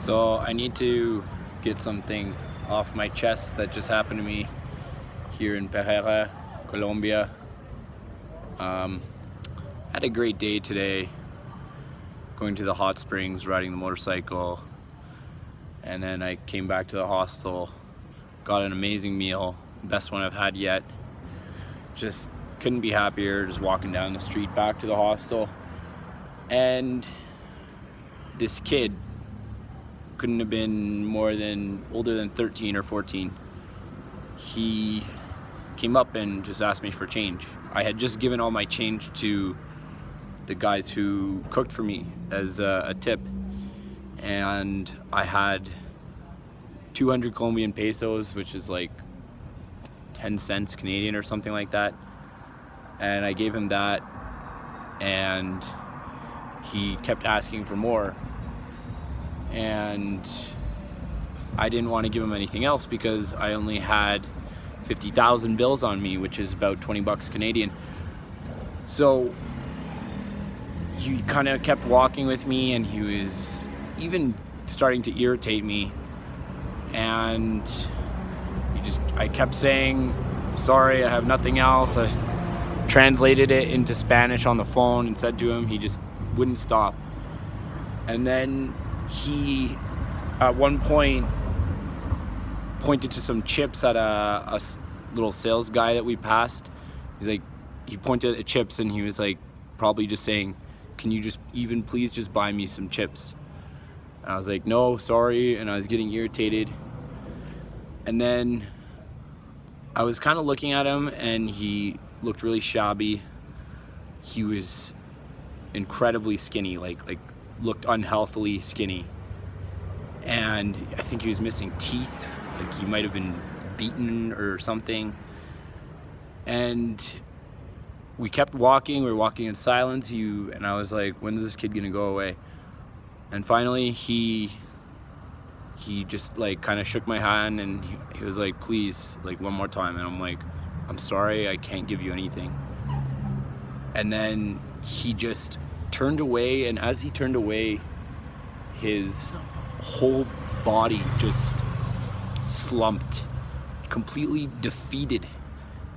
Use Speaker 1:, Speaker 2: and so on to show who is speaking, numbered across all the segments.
Speaker 1: So I need to get something off my chest that just happened to me here in Pereira, Colombia. Had a great day today, going to the hot springs, riding the motorcycle, and then I came back to the hostel, got an amazing meal, best one I've had yet. Just couldn't be happier, just walking down the street back to the hostel, and this kid couldn't have been older than 13 or 14. He came up and just asked me for change. I had just given all my change to the guys who cooked for me as a tip, and I had 200 Colombian pesos, which is like 10 cents Canadian or something like that, and I gave him that, and he kept asking for more, and I didn't want to give him anything else because I only had 50,000 bills on me, which is about 20 bucks Canadian. So he kind of kept walking with me, and he was even starting to irritate me, and I kept saying, sorry, I have nothing else. I translated it into Spanish on the phone and said to him, he just wouldn't stop. And then he, at one point, pointed to some chips at a little sales guy that we passed. He pointed at chips, and he was like, probably just saying, can you just please just buy me some chips? And I was like, no, sorry, and I was getting irritated. And then I was kind of looking at him, and he looked really shabby. He was incredibly skinny, like looked unhealthily skinny. And I think he was missing teeth, like he might have been beaten or something. And we kept walking, we were walking in silence, and I was like, when is this kid gonna go away? And finally he just like kind of shook my hand, and he was like, please, like one more time. And I'm like, I'm sorry, I can't give you anything. And then he just turned away, and as he turned away, his whole body just slumped, completely defeated,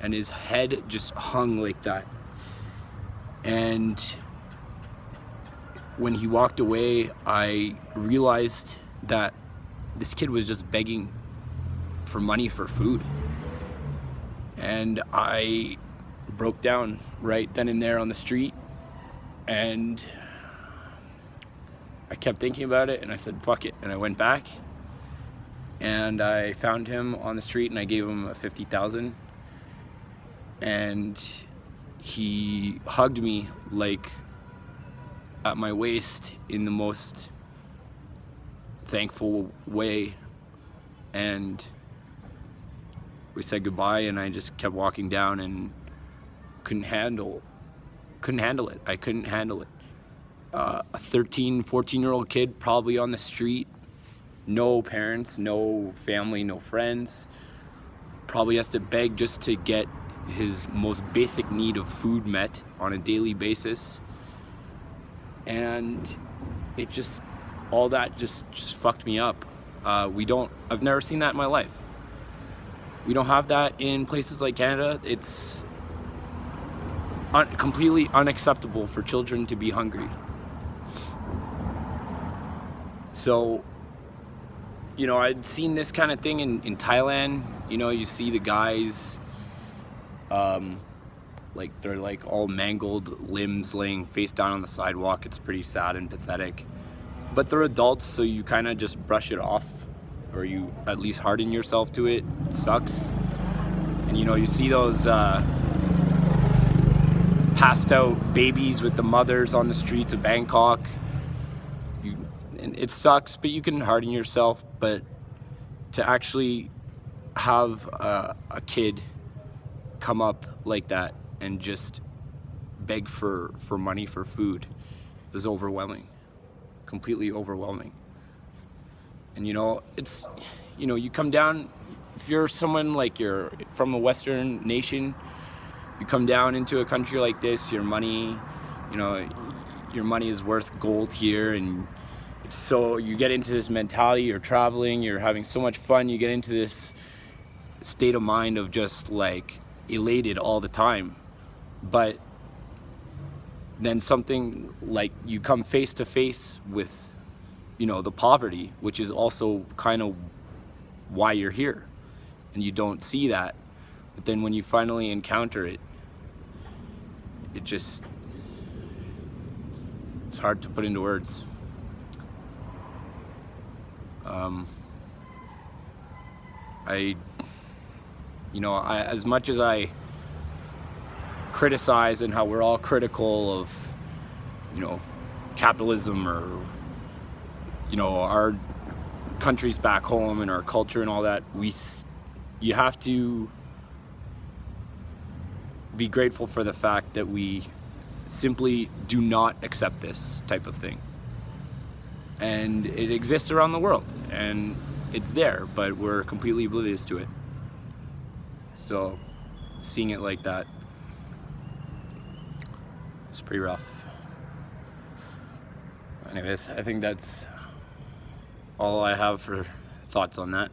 Speaker 1: and his head just hung like that. And when he walked away, I realized that this kid was just begging for money for food. And I broke down right then and there on the street, and I kept thinking about it, and I said, fuck it. And I went back, and I found him on the street, and I gave him a 50,000, and he hugged me like at my waist in the most thankful way, and we said goodbye, and I just kept walking down and couldn't handle it. I couldn't handle it. A 13, 14-year-old kid probably on the street, no parents, no family, no friends, probably has to beg just to get his most basic need of food met on a daily basis. And it just, all that just fucked me up. I've never seen that in my life. We don't have that in places like Canada. It's completely unacceptable for children to be hungry. So, I'd seen this kind of thing in Thailand. You see the guys, they're like all mangled limbs laying face down on the sidewalk. It's pretty sad and pathetic. But they're adults, so you kind of just brush it off, or you at least harden yourself to it. It sucks. And you see those passed out babies with the mothers on the streets of Bangkok. And it sucks, but you can harden yourself. But to actually have a kid come up like that and just beg for money for food is overwhelming, completely overwhelming. And it's, you come down, if you're someone like you're from a Western nation, you come down into a country like this, your money is worth gold here, and So you get into this mentality, you're traveling, you're having so much fun, you get into this state of mind of just like elated all the time. But then something like you come face to face with, you know, the poverty, which is also kind of why you're here, and you don't see that. But then when you finally encounter it, it's hard to put into words. As much as I criticize and how we're all critical of, you know, capitalism or, you know, our countries back home and our culture and all that, you have to be grateful for the fact that we simply do not accept this type of thing. And it exists around the world, and it's there, but we're completely oblivious to it. So seeing it like that is pretty rough. Anyways, I think that's all I have for thoughts on that.